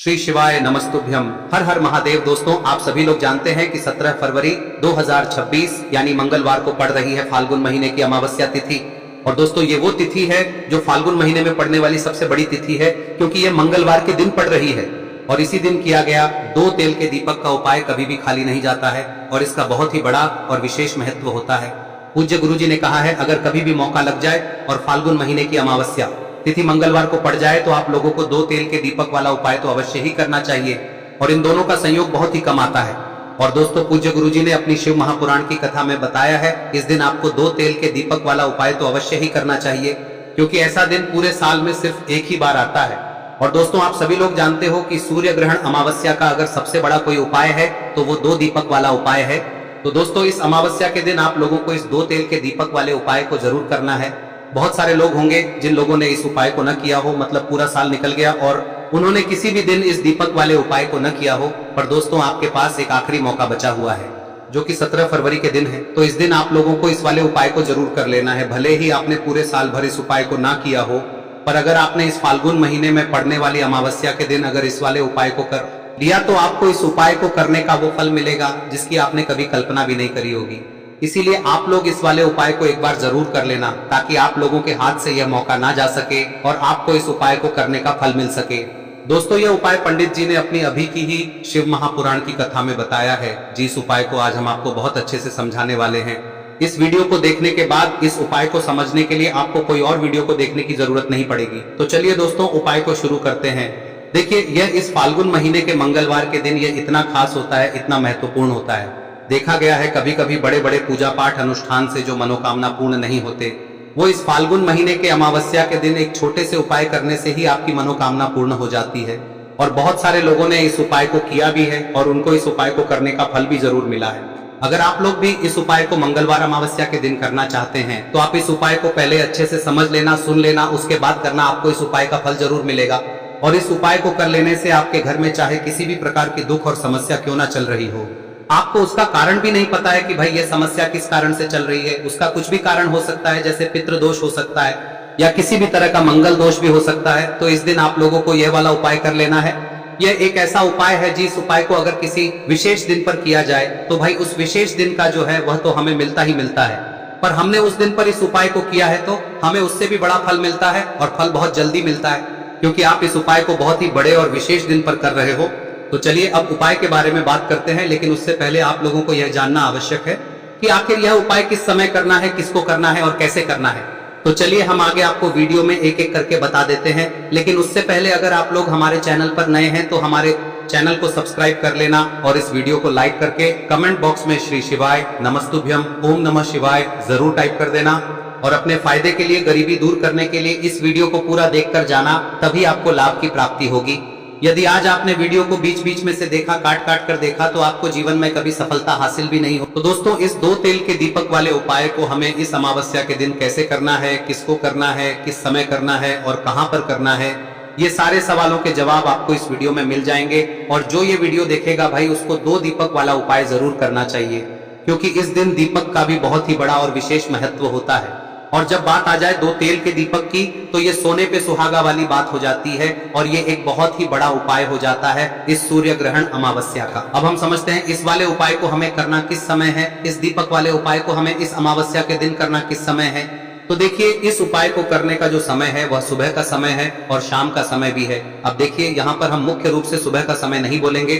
श्री शिवाय नमस्तुभ्यम। हर हर महादेव। दोस्तों, आप सभी लोग जानते हैं कि 17 फरवरी 2026 यानी मंगलवार को पड़ रही है फाल्गुन महीने की अमावस्या तिथि। और दोस्तों, ये वो तिथि है जो फाल्गुन महीने में पड़ने वाली सबसे बड़ी तिथि है, क्योंकि ये मंगलवार के दिन पड़ रही है। और इसी दिन किया गया 2 तेल के दीपक का उपाय कभी भी खाली नहीं जाता है और इसका बहुत ही बड़ा और विशेष महत्व होता है। पूज्य गुरु जी ने कहा है, अगर कभी भी मौका लग जाए और फाल्गुन महीने की अमावस्या तिथि मंगलवार को पड़ जाए तो आप लोगों को 2 तेल के दीपक वाला उपाय तो अवश्य ही करना चाहिए। और इन दोनों का संयोग बहुत ही कम आता है। और दोस्तों, पूज्य गुरु जी ने अपनी शिव महापुराण की कथा में बताया है, इस दिन आपको 2 तेल के दीपक वाला उपाय तो अवश्य ही करना चाहिए, क्योंकि ऐसा दिन पूरे साल में सिर्फ एक ही बार आता है। और दोस्तों, आप सभी लोग जानते हो कि सूर्य ग्रहण अमावस्या का अगर सबसे बड़ा कोई उपाय है तो वो 2 दीपक वाला उपाय है। तो दोस्तों, इस अमावस्या के दिन आप लोगों को इस 2 तेल के दीपक वाले उपाय को जरूर करना है। बहुत सारे लोग होंगे जिन लोगों ने इस उपाय को न किया हो, मतलब पूरा साल निकल गया और उन्होंने किसी भी दिन इस दीपक वाले उपाय को न किया हो। पर दोस्तों, आपके पास एक आखिरी मौका बचा हुआ है, जो कि 17 फरवरी के दिन है। तो इस दिन आप लोगों को इस वाले उपाय को जरूर कर लेना है। भले ही आपने पूरे साल भर इस उपाय को ना किया हो, पर अगर आपने इस फाल्गुन महीने में पड़ने वाली अमावस्या के दिन अगर इस वाले उपाय को कर लिया तो आपको इस उपाय को करने का वो फल मिलेगा जिसकी आपने कभी कल्पना भी नहीं करी होगी। इसीलिए आप लोग इस वाले उपाय को एक बार जरूर कर लेना, ताकि आप लोगों के हाथ से यह मौका ना जा सके और आपको इस उपाय को करने का फल मिल सके। दोस्तों, यह उपाय पंडित जी ने अपनी अभी की ही शिव महापुराण की कथा में बताया है, जिस उपाय को आज हम आपको बहुत अच्छे से समझाने वाले हैं। इस वीडियो को देखने के बाद इस उपाय को समझने के लिए आपको कोई और वीडियो को देखने की जरूरत नहीं पड़ेगी। तो चलिए दोस्तों, उपाय को शुरू करते हैं। देखिए, यह इस फाल्गुन महीने के मंगलवार के दिन यह इतना खास होता है, इतना महत्वपूर्ण होता है। देखा गया है कभी कभी बड़े बड़े पूजा पाठ अनुष्ठान से जो मनोकामना पूर्ण नहीं होते, वो इस फाल्गुन महीने के अमावस्या के दिन एक छोटे से उपाय करने से ही आपकी मनोकामना पूर्ण हो जाती है। और बहुत सारे लोगों ने इस उपाय को किया भी है और उनको इस उपाय को करने का फल भी जरूर मिला है। अगर आप लोग भी इस उपाय को मंगलवार अमावस्या के दिन करना चाहते हैं तो आप इस उपाय को पहले अच्छे से समझ लेना, सुन लेना, उसके बाद करना। आपको इस उपाय का फल जरूर मिलेगा। और इस उपाय को कर लेने से आपके घर में चाहे किसी भी प्रकार की दुख और समस्या क्यों ना चल रही हो, आपको उसका कारण भी नहीं पता है कि भाई ये समस्या किस कारण से चल रही है, उसका कुछ भी कारण हो सकता है, जैसे पितृ दोष हो सकता है या किसी भी तरह का मंगल दोष भी हो सकता है। तो इस दिन आप लोगों को यह वाला उपाय कर लेना है। यह एक ऐसा उपाय है जिस उपाय को अगर किसी विशेष दिन पर किया जाए तो भाई उस विशेष दिन का जो है वह तो हमें मिलता ही मिलता है। पर हमने उस दिन पर इस उपाय को किया है तो हमें उससे भी बड़ा फल मिलता है, और फल बहुत जल्दी मिलता है, क्योंकि आप इस उपाय को बहुत ही बड़े और विशेष दिन पर कर रहे हो। तो चलिए अब उपाय के बारे में बात करते हैं, लेकिन उससे पहले आप लोगों को यह जानना आवश्यक है कि आखिर यह उपाय किस समय करना है, किसको करना है और कैसे करना है। तो चलिए हम आगे आपको वीडियो में एक एक करके बता देते हैं। लेकिन उससे पहले अगर आप लोग हमारे चैनल पर नए हैं तो हमारे चैनल को सब्सक्राइब कर लेना और इस वीडियो को लाइक करके कमेंट बॉक्स में श्री शिवाय नमस्तुभ्यम ओम नमः शिवाय जरूर टाइप कर देना। और अपने फायदे के लिए, गरीबी दूर करने के लिए इस वीडियो को पूरा देखकर जाना, तभी आपको लाभ की प्राप्ति होगी। यदि आज आपने वीडियो को बीच बीच में से देखा, काट काट कर देखा, तो आपको जीवन में कभी सफलता हासिल भी नहीं हो। तो दोस्तों, इस 2 तेल के दीपक वाले उपाय को हमें इस अमावस्या के दिन कैसे करना है, किसको करना है, किस समय करना है और कहां पर करना है, ये सारे सवालों के जवाब आपको इस वीडियो में मिल जाएंगे। और जो ये वीडियो देखेगा भाई, उसको 2 दीपक वाला उपाय जरूर करना चाहिए, क्योंकि इस दिन दीपक का भी बहुत ही बड़ा और विशेष महत्व होता है। और जब बात आ जाए 2 तेल के दीपक की, तो ये सोने पे सुहागा वाली बात हो जाती है और ये एक बहुत ही बड़ा उपाय हो जाता है इस सूर्य ग्रहण अमावस्या का। अब हम समझते हैं इस वाले उपाय को हमें करना किस समय है, इस दीपक वाले उपाय को हमें इस अमावस्या के दिन करना किस समय है। तो देखिए, इस उपाय को करने का जो समय है वह सुबह का समय है और शाम का समय भी है। अब देखिए, यहाँ पर हम मुख्य रूप से सुबह का समय नहीं बोलेंगे,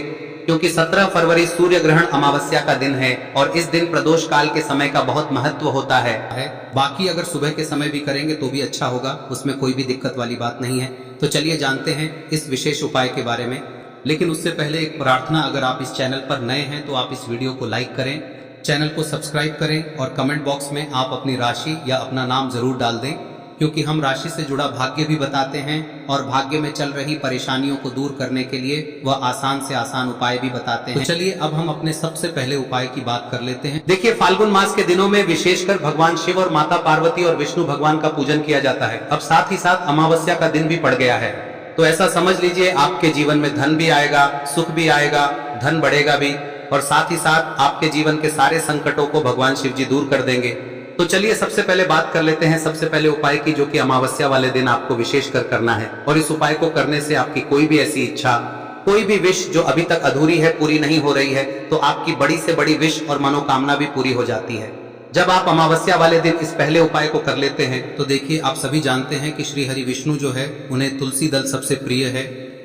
क्योंकि 17 फरवरी सूर्य ग्रहण अमावस्या का दिन है और इस दिन प्रदोष काल के समय का बहुत महत्व होता है। बाकी अगर सुबह के समय भी करेंगे तो भी अच्छा होगा, उसमें कोई भी दिक्कत वाली बात नहीं है। तो चलिए जानते हैं इस विशेष उपाय के बारे में। लेकिन उससे पहले एक प्रार्थना, अगर आप इस चैनल पर नए हैं तो आप इस वीडियो को लाइक करें, चैनल को सब्सक्राइब करें और कमेंट बॉक्स में आप अपनी राशि या अपना नाम जरूर डाल दें, क्योंकि हम राशि से जुड़ा भाग्य भी बताते हैं और भाग्य में चल रही परेशानियों को दूर करने के लिए वह आसान से आसान उपाय भी बताते हैं। तो चलिए अब हम अपने सबसे पहले उपाय की बात कर लेते हैं। देखिए, फाल्गुन मास के दिनों में विशेषकर भगवान शिव और माता पार्वती और विष्णु भगवान का पूजन किया जाता है। अब साथ ही साथ अमावस्या का दिन भी पड़ गया है, तो ऐसा समझ लीजिए आपके जीवन में धन भी आएगा, सुख भी आएगा, धन बढ़ेगा भी, और साथ ही साथ आपके जीवन के सारे संकटों को भगवान शिव जी दूर कर देंगे। तो चलिए सबसे पहले बात कर लेते हैं सबसे पहले उपाय की, जो कि अमावस्या वाले दिन आपको विशेषकर करना है। और इस उपाय को करने से आपकी कोई भी ऐसी इच्छा कोई भी विश जो अभी तक अधूरी है, पूरी नहीं हो रही है, तो आपकी बड़ी से बड़ी विश और मनोकामना भी पूरी हो जाती है। जब आप अमावस्या वाले दिन इस पहले उपाय को कर लेते हैं तो देखिए, आप सभी जानते हैं कि श्री हरि विष्णु जो है उन्हें तुलसी दल सबसे प्रिय है।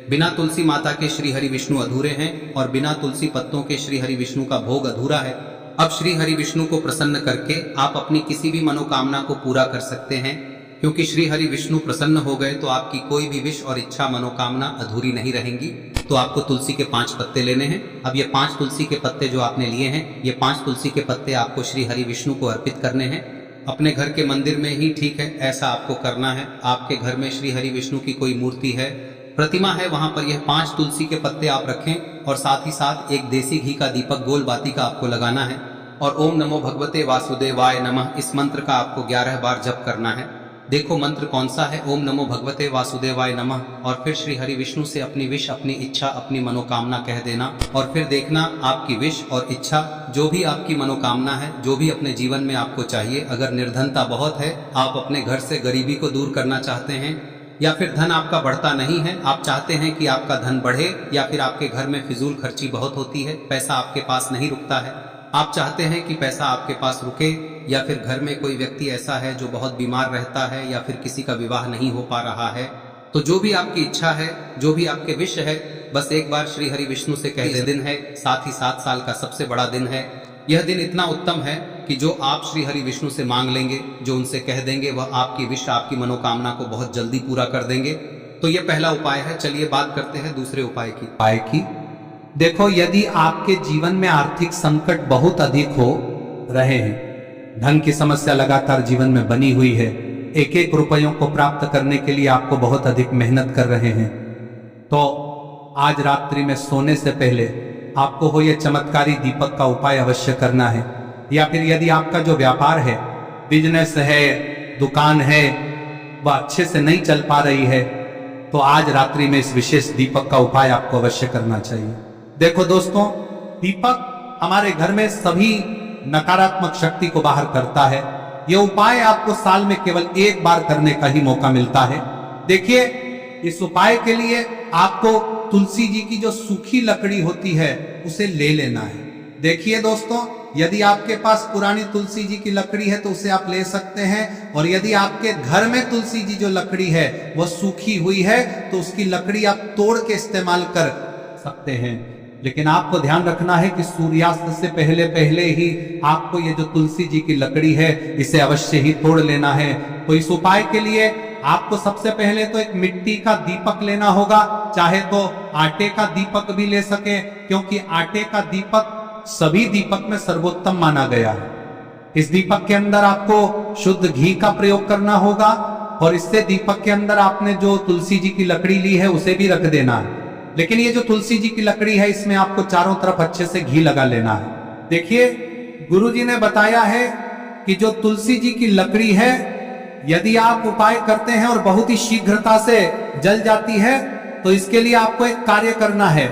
बिना तुलसी माता के श्री हरि विष्णु अधूरे हैं और बिना तुलसी पत्तों के श्री हरि विष्णु का भोग अधूरा है। अब श्री हरि विष्णु को प्रसन्न करके आप अपनी किसी भी मनोकामना को पूरा कर सकते हैं, क्योंकि श्री हरि विष्णु प्रसन्न हो गए तो आपकी कोई भी विश और इच्छा मनोकामना अधूरी नहीं रहेंगी। तो आपको तुलसी के 5 पत्ते लेने हैं। अब ये 5 तुलसी के पत्ते जो आपने लिए हैं, ये 5 तुलसी के पत्ते आपको श्री हरि विष्णु को अर्पित करने हैं। अपने घर के मंदिर में ही ठीक है, ऐसा आपको करना है। आपके घर में श्री हरि विष्णु की कोई मूर्ति है, प्रतिमा है, वहां पर यह 5 तुलसी के पत्ते आप रखें और साथ ही साथ एक देसी घी का दीपक गोल बाती का आपको लगाना है और ओम नमो भगवते वासुदेवाय नमः इस मंत्र का आपको 11 बार जप करना है। देखो मंत्र कौन सा है, ओम नमो भगवते वासुदेवाय नमः, और फिर श्री हरि विष्णु से अपनी विश, अपनी इच्छा, अपनी मनोकामना कह देना और फिर देखना आपकी विश और इच्छा, जो भी आपकी मनोकामना है, जो भी अपने जीवन में आपको चाहिए। अगर निर्धनता बहुत है, आप अपने घर से गरीबी को दूर करना चाहते हैं, या फिर धन आपका बढ़ता नहीं है, आप चाहते हैं कि आपका धन बढ़े, या फिर आपके घर में फिजूल खर्ची बहुत होती है, पैसा आपके पास नहीं रुकता है, आप चाहते हैं कि पैसा आपके पास रुके, या फिर घर में कोई व्यक्ति ऐसा है जो बहुत बीमार रहता है, या फिर किसी का विवाह नहीं हो पा रहा है, तो जो भी आपकी इच्छा है, जो भी आपके विश है, बस एक बार श्री हरि विष्णु से कह दे। दिन है, साथ ही 7 साल का सबसे बड़ा दिन है। यह दिन इतना उत्तम है कि जो आप श्री हरि विष्णु से मांग लेंगे, जो उनसे कह देंगे, वह आपकी विश, आपकी मनोकामना को बहुत जल्दी पूरा कर देंगे। तो यह पहला उपाय है। चलिए बात करते हैं दूसरे उपाय की। देखो, यदि आपके जीवन में आर्थिक संकट बहुत अधिक हो रहे हैं, धन की समस्या लगातार जीवन में बनी हुई है, एक एक रुपयों को प्राप्त करने के लिए आपको बहुत अधिक मेहनत कर रहे हैं, तो आज रात्रि में सोने से पहले आपको हो यह चमत्कारी दीपक का उपाय अवश्य करना है। या फिर यदि आपका जो व्यापार है, बिजनेस है, दुकान है, वह अच्छे से नहीं चल पा रही है, तो आज रात्रि में इस विशेष दीपक का उपाय आपको अवश्य करना चाहिए। देखो दोस्तों, दीपक हमारे घर में सभी नकारात्मक शक्ति को बाहर करता है। यह उपाय आपको साल में केवल एक बार करने का ही मौका मिलता है। देखिए, इस उपाय के लिए आपको तुलसी जी की जो सूखी लकड़ी होती है उसे ले लेना है। देखिए दोस्तों, यदि आपके पास पुरानी तुलसी जी की लकड़ी है तो उसे आप ले सकते हैं, और यदि आपके घर में तुलसी जी जो लकड़ी है वह सूखी हुई है तो उसकी लकड़ी आप तोड़ के इस्तेमाल कर सकते हैं। लेकिन आपको ध्यान रखना है कि सूर्यास्त से पहले पहले ही आपको ये जो तुलसी जी की लकड़ी है इसे अवश्य ही तोड़ लेना है। तो इस उपाय के लिए आपको सबसे पहले तो एक मिट्टी का दीपक लेना होगा, चाहे तो आटे का दीपक भी ले सके, क्योंकि आटे का दीपक सभी दीपक में सर्वोत्तम माना गया है। इस दीपक के अंदर आपको शुद्ध घी का प्रयोग करना होगा, और इससे दीपक के अंदर आपने जो तुलसी जी की लकड़ी ली है उसे भी रख देना है। लेकिन ये जो तुलसी जी की लकड़ी है, इसमें आपको चारों तरफ अच्छे से घी लगा लेना है। देखिए, गुरु जी ने बताया है कि जो तुलसी जी की लकड़ी है, यदि आप उपाय करते हैं और बहुत ही शीघ्रता से जल जाती है, तो इसके लिए आपको एक कार्य करना है।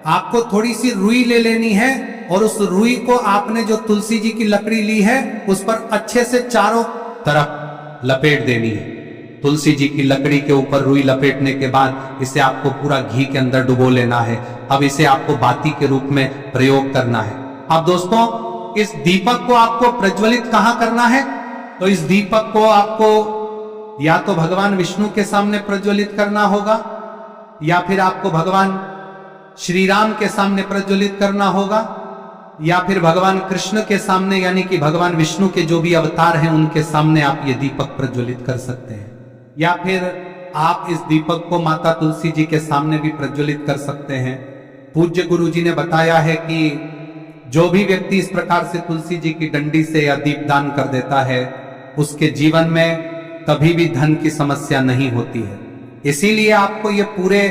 आपको थोड़ी सी रुई ले लेनी है और उस रुई को आपने जो तुलसी जी की लकड़ी ली है उस पर अच्छे से चारों तरफ लपेट देनी है। तुलसी जी की लकड़ी के ऊपर रुई लपेटने के बाद इसे आपको पूरा घी के अंदर डुबो लेना है। अब इसे आपको बाती के रूप में प्रयोग करना है। अब दोस्तों, इस दीपक को आपको प्रज्वलित कहां करना है? तो इस दीपक को आपको या तो भगवान विष्णु के सामने प्रज्वलित करना होगा, या फिर आपको भगवान श्री राम के सामने प्रज्वलित करना होगा, या फिर भगवान कृष्ण के सामने, यानी कि भगवान विष्णु के जो भी अवतार हैं उनके सामने आप ये दीपक प्रज्वलित कर सकते हैं। या फिर आप इस दीपक को माता तुलसी जी के सामने भी प्रज्वलित कर सकते हैं। पूज्य गुरु जी ने बताया है कि जो भी व्यक्ति इस प्रकार से तुलसी जी की डंडी से या दीपदान कर देता है, उसके जीवन में कभी भी धन की समस्या नहीं होती है। इसीलिए आपको ये पूरे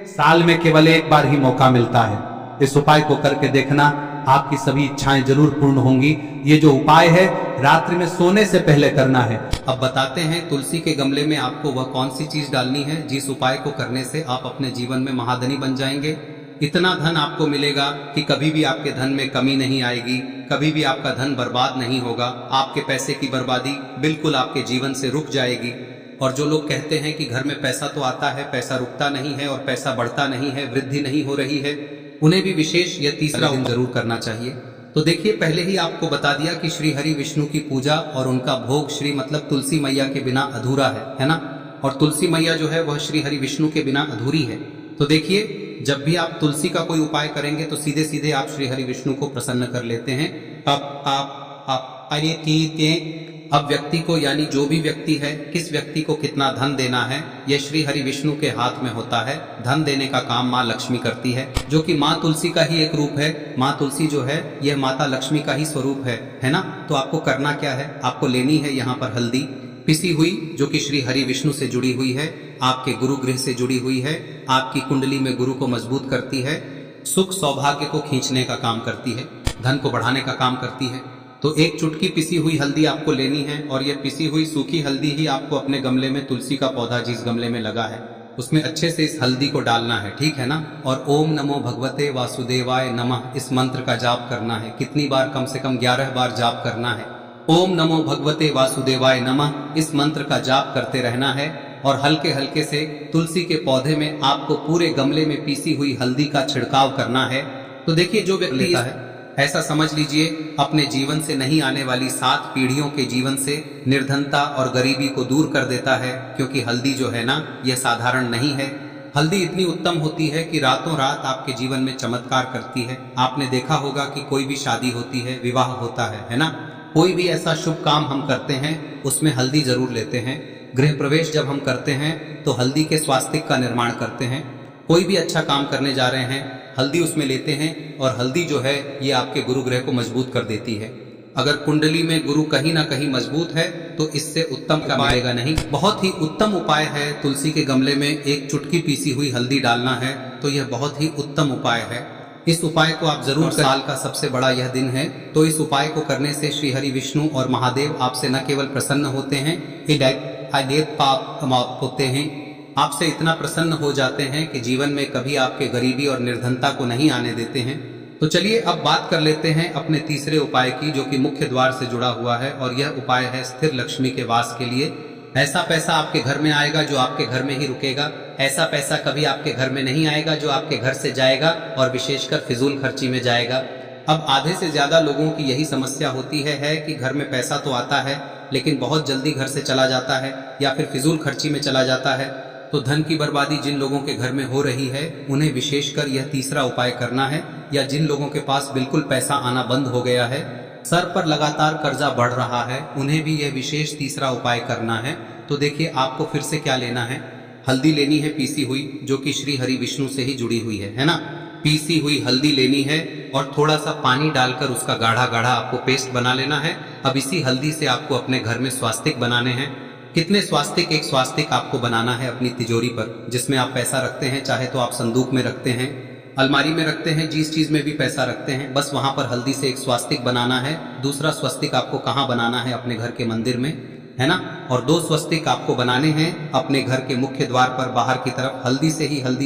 साल में केवल एक बार ही मौका मिलता है। इस उपाय को करके देखना, आपकी सभी इच्छाएं जरूर पूर्ण होंगी। ये जो उपाय है रात्रि में सोने से पहले करना है। अब बताते हैं तुलसी के गमले में आपको वह कौन सी चीज डालनी है जिस उपाय को करने से आप अपने जीवन में महाधनी बन जाएंगे। इतना धन आपको मिलेगा कि कभी भी आपके धन में कमी नहीं आएगी, कभी भी आपका धन बर्बाद नहीं होगा, आपके पैसे की बर्बादी बिल्कुल आपके जीवन से रुक जाएगी। और जो लोग कहते हैं कि घर में पैसा तो आता है, पैसा रुकता नहीं है और पैसा बढ़ता नहीं है, वृद्धि नहीं हो रही है, उन्हें भी विशेष यह तीसरा दिन जरूर करना चाहिए। तो देखिए, पहले ही आपको बता दिया कि श्री हरि विष्णु की पूजा और उनका भोग श्री मतलब तुलसी मैया के बिना अधूरा है ना। और तुलसी मैया जो है वह श्री हरि विष्णु के बिना अधूरी है। तो देखिए, जब भी आप तुलसी का कोई उपाय करेंगे तो सीधे सीधे आप श्री हरि विष्णु को प्रसन्न कर लेते हैं। अब व्यक्ति को, यानी जो भी व्यक्ति है, किस व्यक्ति को कितना धन देना है, यह श्री हरि विष्णु के हाथ में होता है। धन देने का काम माँ लक्ष्मी करती है, जो कि माँ तुलसी का ही एक रूप है। माँ तुलसी जो है यह माता लक्ष्मी का ही स्वरूप है ना। तो आपको करना क्या है, आपको लेनी है यहाँ पर हल्दी पिसी हुई, जो कि श्री हरि विष्णु से जुड़ी हुई है, आपके गुरु गृह से जुड़ी हुई है, आपकी कुंडली में गुरु को मजबूत करती है, सुख सौभाग्य को खींचने का काम करती है, धन को बढ़ाने का काम करती है। तो एक चुटकी पिसी हुई हल्दी आपको लेनी है और यह पिसी हुई सूखी हल्दी ही आपको अपने गमले में, तुलसी का पौधा जिस गमले में लगा है उसमें अच्छे से इस हल्दी को डालना है, ठीक है ना। और ओम नमो भगवते वासुदेवाय नमः इस मंत्र का जाप करना है। कितनी बार? कम से कम 11 बार जाप करना है। ओम नमो भगवते वासुदेवाय नमः इस मंत्र का जाप करते रहना है और हल्के हल्के से तुलसी के पौधे में आपको पूरे गमले में पीसी हुई हल्दी का छिड़काव करना है। तो देखिए, जो व्यक्ति लेता है, ऐसा समझ लीजिए अपने जीवन से नहीं आने वाली 7 पीढ़ियों के जीवन से निर्धनता और गरीबी को दूर कर देता है। क्योंकि हल्दी जो है ना, यह साधारण नहीं है। हल्दी इतनी उत्तम होती है कि रातों रात आपके जीवन में चमत्कार करती है। आपने देखा होगा कि कोई भी शादी होती है, विवाह होता है ना, कोई भी ऐसा शुभ काम हम करते हैं उसमें हल्दी जरूर लेते हैं। गृह प्रवेश जब हम करते हैं तो हल्दी के स्वास्तिक का निर्माण करते हैं। कोई भी अच्छा काम करने जा रहे हैं, हल्दी उसमें लेते हैं और हल्दी जो है ये आपके गुरु ग्रह को मजबूत कर देती है। अगर कुंडली में गुरु कहीं ना कहीं मजबूत है तो इससे उत्तम का मिलेगा नहीं। बहुत ही उत्तम उपाय है, तुलसी के गमले में एक चुटकी पीसी हुई हल्दी डालना है, तो यह बहुत ही उत्तम उपाय है। इस उपाय को आप जरूर, साल का सबसे बड़ा यह दिन है, तो इस उपाय को करने से श्री हरि विष्णु और महादेव आपसे न केवल प्रसन्न होते हैं, होते हैं, आपसे इतना प्रसन्न हो जाते हैं कि जीवन में कभी आपके गरीबी और निर्धनता को नहीं आने देते हैं। तो चलिए अब बात कर लेते हैं अपने तीसरे उपाय की, जो कि मुख्य द्वार से जुड़ा हुआ है और यह उपाय है स्थिर लक्ष्मी के वास के लिए। ऐसा पैसा आपके घर में आएगा जो आपके घर में ही रुकेगा। ऐसा पैसा कभी आपके घर में नहीं आएगा जो आपके घर से जाएगा और विशेषकर फिजूल खर्ची में जाएगा। अब आधे से ज्यादा लोगों की यही समस्या होती है कि घर में पैसा तो आता है लेकिन बहुत जल्दी घर से चला जाता है या फिर फिजूल खर्ची में चला जाता है। तो धन की बर्बादी जिन लोगों के घर में हो रही है उन्हें विशेषकर यह तीसरा उपाय करना है, या जिन लोगों के पास बिल्कुल पैसा आना बंद हो गया है, सर पर लगातार कर्जा बढ़ रहा है, उन्हें भी यह विशेष तीसरा उपाय करना है। तो देखिए, आपको फिर से क्या लेना है, हल्दी लेनी है पीसी हुई, जो कि श्री हरि विष्णु से ही जुड़ी हुई है ना। पीसी हुई हल्दी लेनी है और थोड़ा सा पानी डालकर उसका गाढ़ा गाढ़ा आपको पेस्ट बना लेना है। अब इसी हल्दी से आपको अपने घर में स्वास्तिक बनाने हैं। कितने स्वास्तिक? एक स्वास्तिक आपको बनाना है अपनी तिजोरी पर, जिसमें आप पैसा रखते हैं, चाहे तो आप संदूक में रखते हैं, अलमारी में रखते हैं, जिस चीज में भी पैसा रखते हैं, बस वहां पर हल्दी से एक स्वास्तिक बनाना है। दूसरा स्वस्तिक आपको कहाँ बनाना है? अपने घर के मंदिर में, है ना। और 2 स्वस्तिक आपको बनाने हैं अपने घर के मुख्य द्वार पर बाहर की तरफ। हल्दी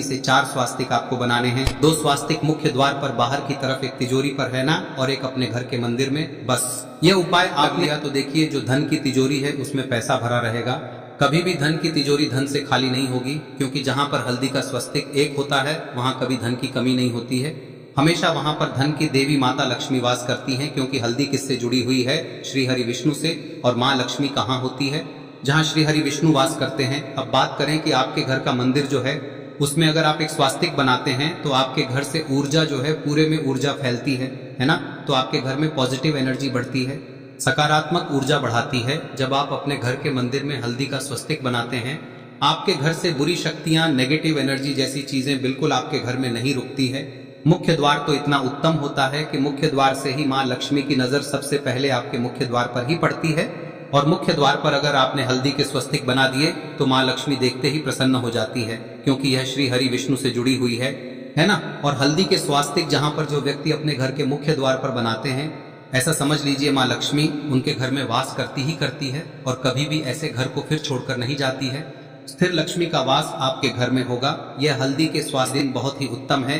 से 4 स्वास्तिक आपको बनाने हैं। 2 स्वास्तिक मुख्य द्वार पर बाहर की तरफ, एक तिजोरी पर है ना, और एक अपने घर के मंदिर में। बस यह उपाय आप लिया तो देखिए, जो धन की तिजोरी है उसमें पैसा भरा रहेगा। कभी भी धन की तिजोरी धन से खाली नहीं होगी, क्योंकि जहां पर हल्दी का स्वस्तिक एक होता है वहां कभी धन की कमी नहीं होती है। हमेशा वहां पर धन की देवी माता लक्ष्मी वास करती हैं, क्योंकि हल्दी किससे जुड़ी हुई है? श्री हरि विष्णु से। और माँ लक्ष्मी कहाँ होती है? जहाँ श्री हरि विष्णु वास करते हैं। अब बात करें कि आपके घर का मंदिर जो है उसमें अगर आप एक स्वास्तिक बनाते हैं तो आपके घर से ऊर्जा जो है, पूरे में ऊर्जा फैलती है ना। तो आपके घर में पॉजिटिव एनर्जी बढ़ती है, सकारात्मक ऊर्जा बढ़ाती है। जब आप अपने घर के मंदिर में हल्दी का स्वस्तिक बनाते हैं, आपके घर से बुरी शक्तियां, नेगेटिव एनर्जी जैसी चीजें बिल्कुल आपके घर में नहीं रुकती है। मुख्य द्वार तो इतना उत्तम होता है कि मुख्य द्वार से ही माँ लक्ष्मी की नजर सबसे पहले आपके मुख्य द्वार पर ही पड़ती है। और मुख्य द्वार पर अगर आपने हल्दी के स्वस्तिक बना दिए तो माँ लक्ष्मी देखते ही प्रसन्न हो जाती है, क्योंकि यह श्री हरि विष्णु से जुड़ी हुई है ना। और हल्दी के स्वास्तिक जहाँ पर जो व्यक्ति अपने घर के मुख्य द्वार पर बनाते हैं, ऐसा समझ लीजिए माँ लक्ष्मी उनके घर में वास करती ही करती है और कभी भी ऐसे घर को फिर छोड़कर नहीं जाती है। स्थिर लक्ष्मी का वास आपके घर में होगा। यह हल्दी के स्वास्तिक बहुत ही उत्तम है।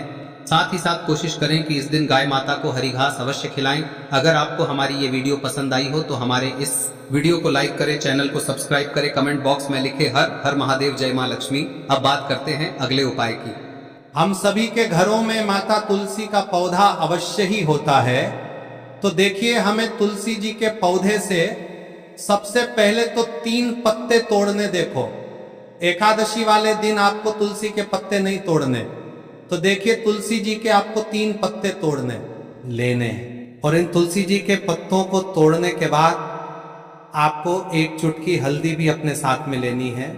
साथ ही साथ कोशिश करें कि इस दिन गाय माता को हरी घास अवश्य खिलाएं। अगर आपको हमारी ये वीडियो पसंद आई हो तो हमारे इस वीडियो को लाइक करें, चैनल को सब्सक्राइब करें, कमेंट बॉक्स में लिखे हर हर महादेव जय मां लक्ष्मी। अब बात करते हैं अगले उपाय की। हम सभी के घरों में माता तुलसी का पौधा अवश्य ही होता है। तो देखिए, हमें तुलसी जी के पौधे से सबसे पहले तो 3 पत्ते तोड़ने। देखो, एकादशी वाले दिन आपको तुलसी के पत्ते नहीं तोड़ने। तो देखिए, तुलसी जी के आपको 3 पत्ते तोड़ने लेने हैं। और इन तुलसी जी के पत्तों को तोड़ने के बाद आपको 1 चुटकी हल्दी भी अपने साथ में लेनी है।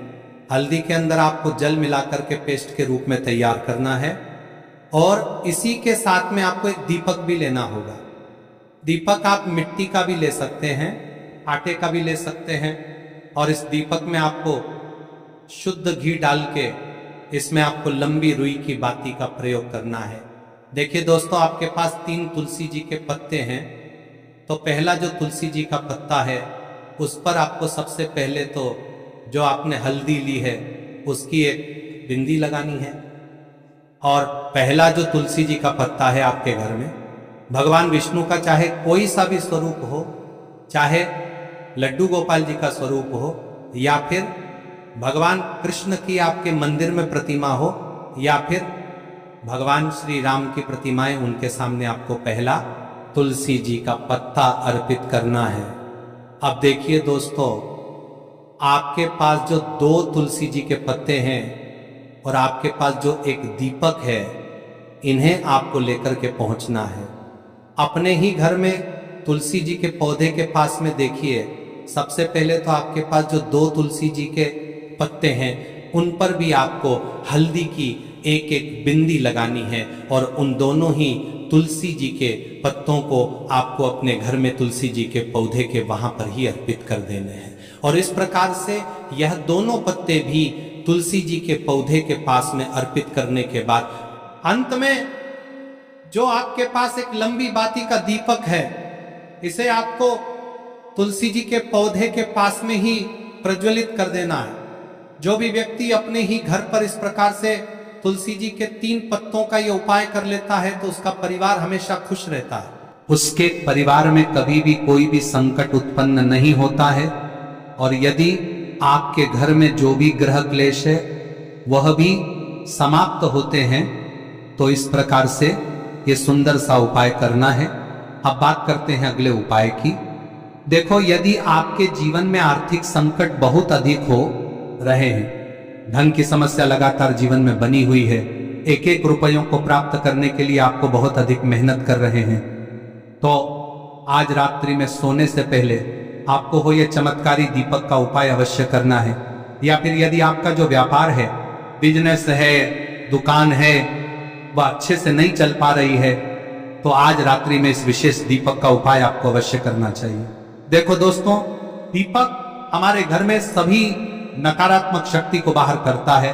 हल्दी के अंदर आपको जल मिलाकर के पेस्ट के रूप में तैयार करना है। और इसी के साथ में आपको एक दीपक भी लेना होगा। दीपक आप मिट्टी का भी ले सकते हैं, आटे का भी ले सकते हैं। और इस दीपक में आपको शुद्ध घी डाल के इसमें आपको लंबी रुई की बाती का प्रयोग करना है। देखिए दोस्तों, आपके पास 3 तुलसी जी के पत्ते हैं। तो पहला जो तुलसी जी का पत्ता है उस पर आपको सबसे पहले तो जो आपने हल्दी ली है उसकी एक बिंदी लगानी है। और पहला जो तुलसी जी का पत्ता है आपके घर में, भगवान विष्णु का चाहे कोई सा भी स्वरूप हो, चाहे लड्डू गोपाल जी का स्वरूप हो, या फिर भगवान कृष्ण की आपके मंदिर में प्रतिमा हो, या फिर भगवान श्री राम की प्रतिमाएं, उनके सामने आपको पहला तुलसी जी का पत्ता अर्पित करना है। अब देखिए दोस्तों, आपके पास जो 2 तुलसी जी के पत्ते हैं और आपके पास जो एक दीपक है, इन्हें आपको लेकर के पहुंचना है। अपने ही घर में तुलसी जी के पौधे के पास में देखिए, सबसे पहले तो आपके पास जो 2 तुलसी जी के पत्ते हैं उन पर भी आपको हल्दी की एक एक बिंदी लगानी है। और उन दोनों ही तुलसी जी के पत्तों को आपको अपने घर में तुलसी जी के पौधे के वहां पर ही अर्पित कर देने हैं। और इस प्रकार से यह दोनों पत्ते भी तुलसी जी के पौधे के पास में अर्पित करने के बाद अंत में जो आपके पास एक लंबी बाती का दीपक है, इसे आपको तुलसी जी के पौधे के पास में ही प्रज्वलित कर देना है। जो भी व्यक्ति अपने ही घर पर इस प्रकार से तुलसी जी के 3 पत्तों का ये उपाय कर लेता है तो उसका परिवार हमेशा खुश रहता है। उसके परिवार में कभी भी कोई भी संकट उत्पन्न नहीं होता है। और यदि आपके घर में जो भी ग्रह क्लेश है वह भी समाप्त होते हैं। तो इस प्रकार से ये सुंदर सा उपाय करना है। अब बात करते हैं अगले उपाय की। देखो, यदि आपके जीवन में आर्थिक संकट बहुत अधिक हो रहे हैं, धन की समस्या लगातार जीवन में बनी हुई है, एक एक रुपयों को प्राप्त करने के लिए आपको बहुत अधिक मेहनत कर रहे हैं, तो आज रात्रि में सोने से पहले आपको हो यह चमत्कारी दीपक का उपाय अवश्य करना है। या फिर यदि आपका जो व्यापार है, बिजनेस है, दुकान है, वह अच्छे से नहीं चल पा रही है, तो आज रात्रि में इस विशेष दीपक का उपाय आपको अवश्य करना चाहिए। देखो दोस्तों, दीपक हमारे घर में सभी नकारात्मक शक्ति को बाहर करता है।